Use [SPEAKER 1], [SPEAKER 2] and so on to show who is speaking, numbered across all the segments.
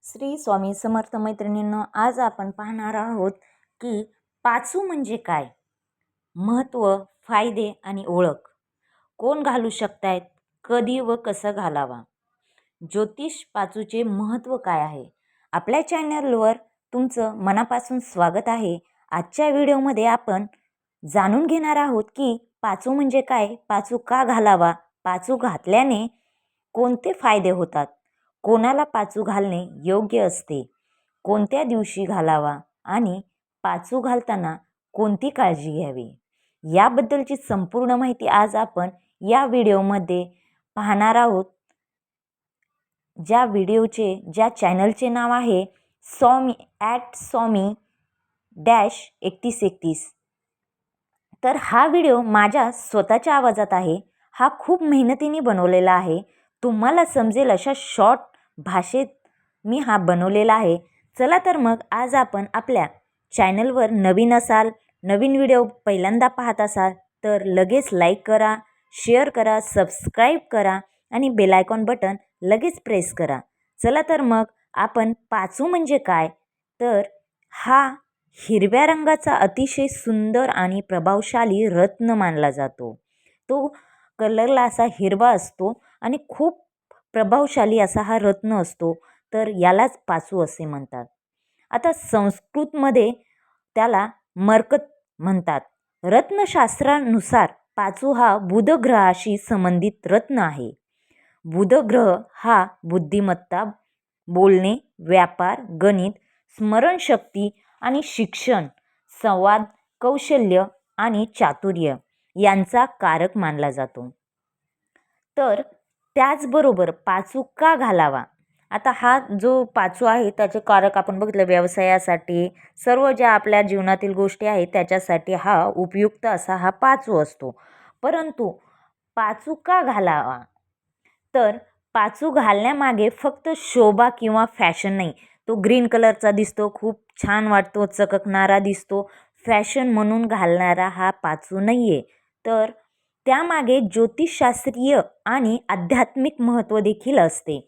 [SPEAKER 1] श्री स्वामी समर्थ मैत्रिणींनो, आज आपण पाहणार आहोत की पाचू म्हणजे काय, महत्त्व, फायदे आणि ओळख, कोण घालू शकतायत, कधी व कसं घालावा. ज्योतिष पाचूचे महत्त्व काय आहे. आपल्या चॅनलवर तुमचं मनापासून स्वागत आहे. आजच्या व्हिडिओमध्ये आपण जाणून घेणार आहोत की पाचू म्हणजे काय, पाचू का घालावा, पाचू घातल्याने कोणते फायदे होतात, कोणाला पाचू घालणे योग्य असते, कोणत्या दिवशी घालावा आणि पाचू घालताना कोणती काळजी घ्यावी, याबद्दलची संपूर्ण माहिती आज आपण या व्हिडिओमध्ये पाहणार आहोत. ज्या चॅनलचे नाव आहे स्वामी @स्वामी-3131. तर हा व्हिडिओ माझ्या स्वतःच्या आवाजात आहे. हा खूप मेहनतीने बनवलेला आहे. तुम्हाला समजेल अशा शॉर्ट भाषेत मी हा बनवलेला आहे. चला तर मग आज आपण आपल्या चॅनलवर नवीन असाल, नवीन व्हिडिओ पहिल्यांदा पाहत असाल तर लगेच लाईक करा, शेअर करा, सबस्क्राईब करा आणि बेल आयकॉन बटन लगेच प्रेस करा. चला तर मग आपण पाचू म्हणजे काय, तर हा हिरव्या रंगाचा अतिशय सुंदर आणि प्रभावशाली रत्न मानला जातो. तो कलरला असा हिरवा असतो आणि खूप प्रभावशाली असा हा रत्न असतो, तर यालाच पाचू असे म्हणतात. आता संस्कृतमध्ये त्याला मरकत म्हणतात. रत्नशास्त्रानुसार पाचू हा बुध ग्रहाशी संबंधित रत्न आहे. बुध ग्रह हा बुद्धिमत्ता, बोलणे, व्यापार, गणित, स्मरणशक्ती आणि शिक्षण, संवाद कौशल्य आणि चातुर्य यांचा कारक मानला जातो. तर त्याचबरोबर पाचू का घालावा. आता हा जो पाचू आहे त्याचे कारक आपण बघितलं, व्यवसायासाठी, सर्व ज्या आपल्या जीवनातील गोष्टी आहेत त्याच्यासाठी हा उपयुक्त असा हा पाचू असतो. परंतु पाचू का घालावा, तर पाचू घालण्यामागे फक्त शोभा किंवा फॅशन नाही. तो ग्रीन कलरचा दिसतो, खूप छान वाटतो, चककणारा दिसतो, फॅशन म्हणून घालणारा हा पाचू नाही आहे. तर त्यामागे ज्योतिषशास्त्रीय आणि आध्यात्मिक महत्त्व देखील असते.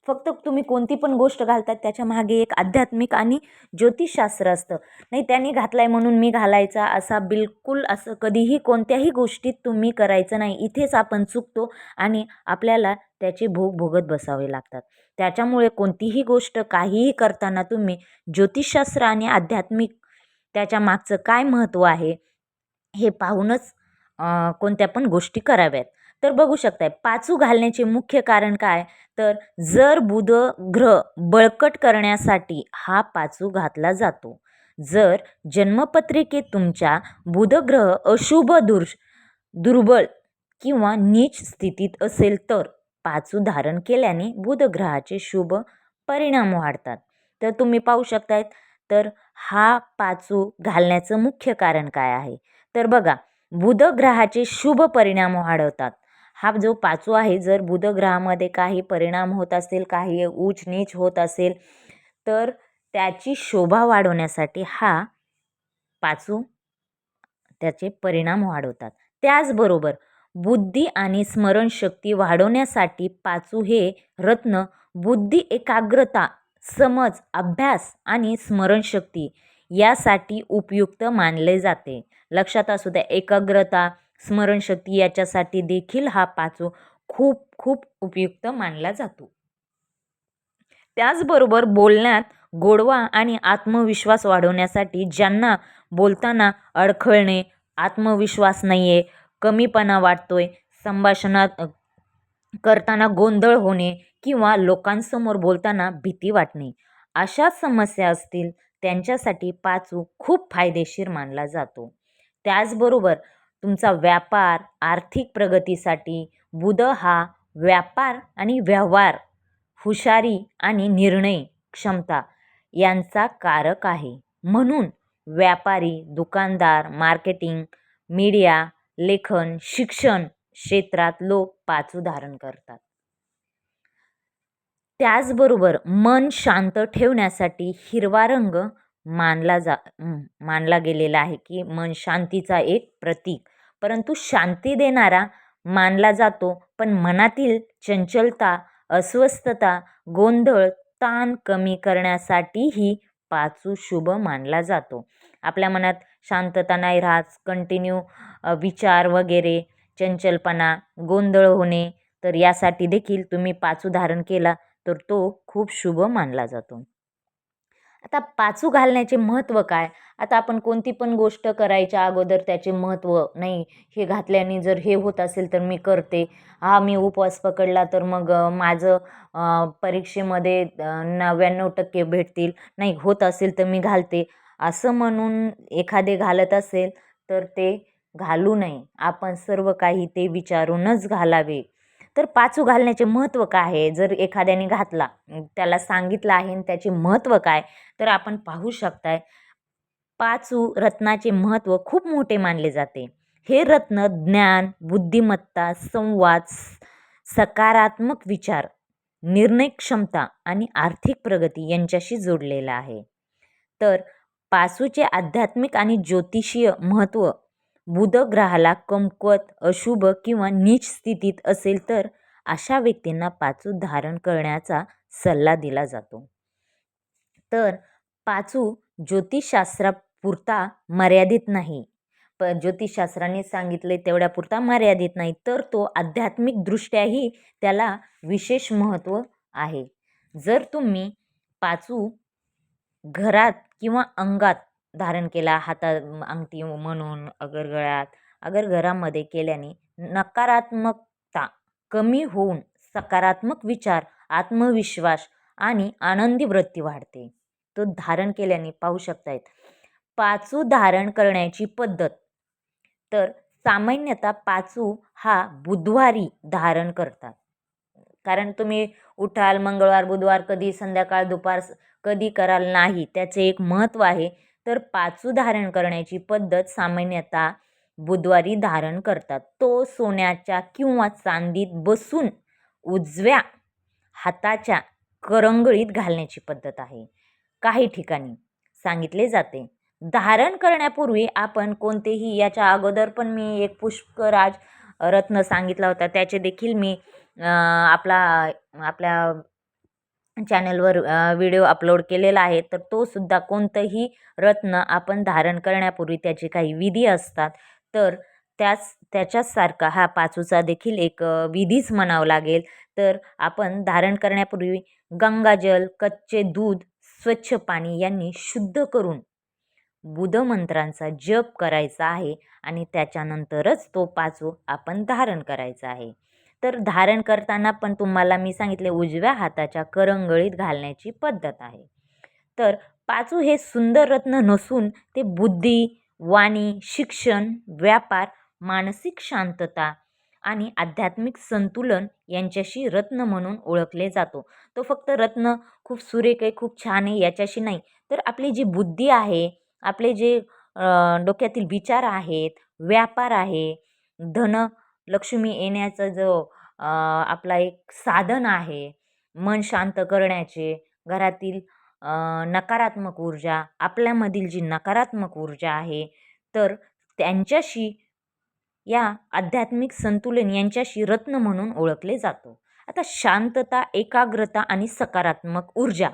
[SPEAKER 1] फक्त तुम्ही कोणती पण गोष्ट घालतात त्याच्या मागे एक आध्यात्मिक आणि ज्योतिषशास्त्र असतं. नाही त्याने घातलाय म्हणून मी घालायचा, असा बिलकुल असं कधीही कोणत्याही गोष्टीत तुम्ही करायचं नाही. इथेच आपण चुकतो आणि आपल्याला त्याचे भोग भोगत बसावे लागतात. त्याच्यामुळे कोणतीही गोष्ट काहीही करताना तुम्ही ज्योतिषशास्त्र आणि आध्यात्मिक त्याच्या मागचं काय महत्त्व आहे हे पाहूनच कोणत्या पण गोष्टी कराव्यात. तर बघू शकताय पाचू घालण्याचे मुख्य कारण काय, तर जर बुध ग्रह बळकट करण्यासाठी हा पाचू घातला जातो. जर जन्मपत्रिकेत तुमच्या बुध ग्रह अशुभ, दुर्बळ किंवा नीच स्थितीत असेल तर पाचू धारण केल्याने बुध ग्रहाचे शुभ परिणाम वाढतात. तर तुम्ही पाहू शकतायत. तर हा पाचू घालण्याचं मुख्य कारण काय आहे, तर बघा, बुध ग्रहाचे शुभ परिणाम वाढवतात. हा जो पाचू आहे, जर बुध ग्रहामध्ये काही परिणाम होत असेल, काही ऊच नीच होत असेल, तर त्याची शोभा वाढवण्यासाठी हा पाचू त्याचे परिणाम वाढवतात. त्याचबरोबर बुद्धी आणि स्मरणशक्ती वाढवण्यासाठी पाचू हे रत्न बुद्धी एकाग्रता, समज, अभ्यास आणि स्मरणशक्ती यासाठी उपयुक्त मानले जाते. लक्षात असू द्या, एकाग्रता, स्मरणशक्ती याच्यासाठी देखील हा पाचू खूप खूप उपयुक्त मानला जातो. त्याचबरोबर बोलण्यात गोडवा आणि आत्मविश्वास वाढवण्यासाठी, ज्यांना बोलताना अडखळणे, आत्मविश्वास नाही आहे, कमीपणा वाटतोय, संभाषणात करताना गोंधळ होणे किंवा लोकांसमोर बोलताना भीती वाटणे, अशा समस्या असतील त्यांच्यासाठी पाचू खूप फायदेशीर मानला जातो. त्याचबरोबर तुमचा व्यापार, आर्थिक प्रगतीसाठी बुध हा व्यापार आणि व्यवहार, हुशारी आणि निर्णय क्षमता यांचा कारक आहे. म्हणून व्यापारी, दुकानदार, मार्केटिंग, मीडिया, लेखन, शिक्षण क्षेत्रात लोक पाचू धारण करतात. त्याचबरोबर मन शांत ठेवण्यासाठी हिरवा रंग मानला गेलेला आहे की मन शांतीचा एक प्रतीक, परंतु शांती देणारा मानला जातो. पण मनातील चंचलता, अस्वस्थता, गोंधळ, ताण कमी करण्यासाठीही पाचू शुभ मानला जातो. आपल्या मनात शांतता नाही राहत, कंटिन्यू विचार वगैरे, चंचलपणा, गोंधळ होणे, तर यासाठी देखील तुम्ही पाचू धारण केला तर तो खूप शुभ मानला जातो. आता पाचू घालण्याचे महत्त्व काय? आता आपण कोणती पण गोष्ट करायच्या अगोदर त्याचे महत्त्व, नाही हे घातल्याने जर हे होत असेल तर मी करते. हा मी उपवास पकडला तर मग माझं परीक्षेमध्ये 99% भेटतील. नाही होत असेल तर मी घालते. असं म्हणून एखादे घालत असेल तर ते घालू नये. आपण सर्व काही ते विचारूनच घालावे. तर पाचू घालण्याचे महत्त्व काय आहे? जर एखाद्याने घातला, त्याला सांगितलं आहे आणि त्याचे महत्त्व काय? तर आपण पाहू शकताय, पाचू रत्नाचे महत्त्व खूप मोठे मानले जाते. हे रत्न ज्ञान, बुद्धिमत्ता, संवाद, सकारात्मक विचार, निर्णय क्षमता आणि आर्थिक प्रगती यांच्याशी जोडलेला आहे. तर पासूचे आध्यात्मिक आणि ज्योतिषीय महत्त्व, बुध ग्रहाला कमकुवत, अशुभ किंवा नीच स्थितीत असेल तर अशा व्यक्तींना पाचू धारण करण्याचा सल्ला दिला जातो. तर पाचू ज्योतिषशास्त्रापुरता मर्यादित नाही, पण ज्योतिषशास्त्राने सांगितले तेवढ्यापुरता मर्यादित नाही, तर तो आध्यात्मिकदृष्ट्याही त्याला विशेष महत्त्व आहे. जर तुम्ही पाचू घरात किंवा अंगात धारण केला, हातात अंगठी म्हणून अगर गळ्यात, अगर घरामध्ये केल्याने नकारात्मकता कमी होऊन सकारात्मक विचार, आत्मविश्वास आणि आनंदी वृत्ती वाढते. तो धारण केल्याने पाहू शकतायत. पाचू धारण करण्याची पद्धत, तर सामान्यतः पाचू हा बुधवारी धारण करतात. कारण तुम्ही उठाल मंगळवार, बुधवार, कधी संध्याकाळ, दुपार कधी कराल नाही, त्याचे एक महत्त्व आहे. तर पाचू धारण करण्याची पद्धत सामान्यतः बुधवारी धारण करतात. तो सोन्याच्या किंवा चांदीत बसून उजव्या हाताच्या करंगळीत घालण्याची पद्धत आहे. काही ठिकाणी सांगितले जाते. धारण करण्यापूर्वी आपण कोणतेही, याच्या अगोदर पण मी एक पुष्पराज रत्न सांगितला होता, त्याचे देखील मी आपल्या चॅनलवर व्हिडिओ अपलोड केलेला आहे. तर तो सुद्धा, कोणतंही रत्न आपण धारण करण्यापूर्वी त्याचे काही विधी असतात. तर त्याच्याचसारखा हा पाचूचा देखील एक विधीच म्हणावं लागेल. तर आपण धारण करण्यापूर्वी गंगाजल, कच्चे दूध, स्वच्छ पाणी यांनी शुद्ध करून बुधमंत्रांचा जप करायचा आहे आणि त्याच्यानंतरच तो पाचू आपण धारण करायचा आहे. तर धारण करताना पण तुम्हाला मी सांगितले उजव्या हाताच्या करंगळीत घालण्याची पद्धत आहे. तर पाचू हे सुंदर रत्न नसून ते बुद्धी, वाणी, शिक्षण, व्यापार, मानसिक शांतता आणि आध्यात्मिक संतुलन यांच्याशी रत्न म्हणून ओळखले जातो. तो फक्त रत्न खूप सुरेख आहे, खूप छान आहे याच्याशी नाही, तर आपली जी बुद्धी आहे, आपले जे डोक्यातील विचार आहेत, व्यापार आहे, धन लक्ष्मी येण्याचा जो आपला एक साधन आहे, मन शांत करण्याचे, घरातील नकारात्मक ऊर्जा, आपल्यामधील जी नकारात्मक ऊर्जा आहे, तर त्यांच्याशी, या आध्यात्मिक संतुलन यांच्याशी रत्न म्हणून ओळखले जातो. आता शांतता, एकाग्रता आणि सकारात्मक ऊर्जा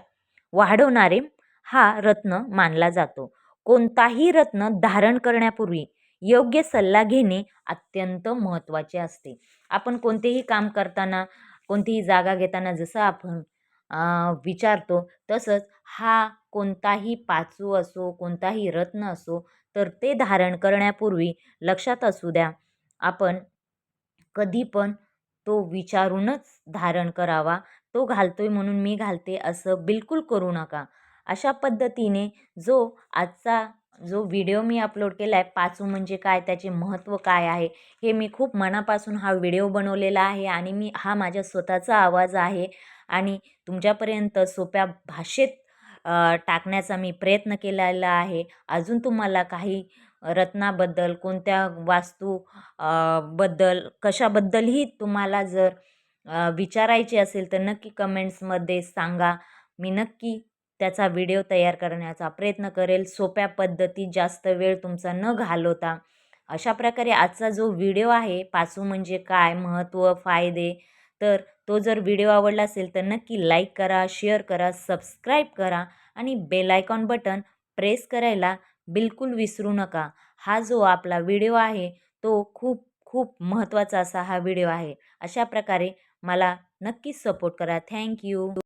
[SPEAKER 1] वाढवणारे हा रत्न मानला जातो. कोणताही रत्न धारण करण्यापूर्वी योग्य सल्ला घेणे अत्यंत महत्त्वाचे असते. आपण कोणतेही काम करताना, कोणतीही जागा घेताना जसं आपण विचारतो, तसंच हा कोणताही पाचू असो, कोणताही रत्न असो, तर ते धारण करण्यापूर्वी लक्षात असू द्या, आपण कधी पण तो विचारूनच धारण करावा. तो घालतोय म्हणून मी घालते असं बिलकुल करू नका. अशा पद्धतीने आजचा जो व्हिडिओ मी अपलोड केला आहे, पाचू म्हणजे काय, त्याचे महत्त्व काय आहे, हे मी खूप मनापासून हा व्हिडिओ बनवलेला आहे आणि हा माझ्या स्वतःचा आवाज आहे आणि तुमच्यापर्यंत सोप्या भाषेत टाकण्याचा मी प्रयत्न केलेला आहे. अजून तुम्हाला काही रत्नाबद्दल, कोणत्या वास्तू बद्दल, कशाबद्दलही तुम्हाला जर विचारायचे असेल तर नक्की कमेंट्समध्ये सांगा. मी नक्की त्याचा व्हिडिओ तयार करण्याचा प्रयत्न करेल, सोप्या पद्धतीत, जास्त वेळ तुमचा न घालवता. अशा प्रकारे आजचा जो व्हिडिओ आहे, पाचू म्हणजे काय, महत्त्व, फायदे, तर तो जर व्हिडिओ आवडला असेल तर नक्की लाईक करा, शेअर करा, सबस्क्राईब करा आणि बेल आयकॉन बटन प्रेस करायला बिलकुल विसरू नका. हा जो आपला व्हिडिओ आहे तो खूप खूप महत्त्वाचा असा हा व्हिडिओ आहे. अशा प्रकारे मला नक्कीच सपोर्ट करा. Thank you.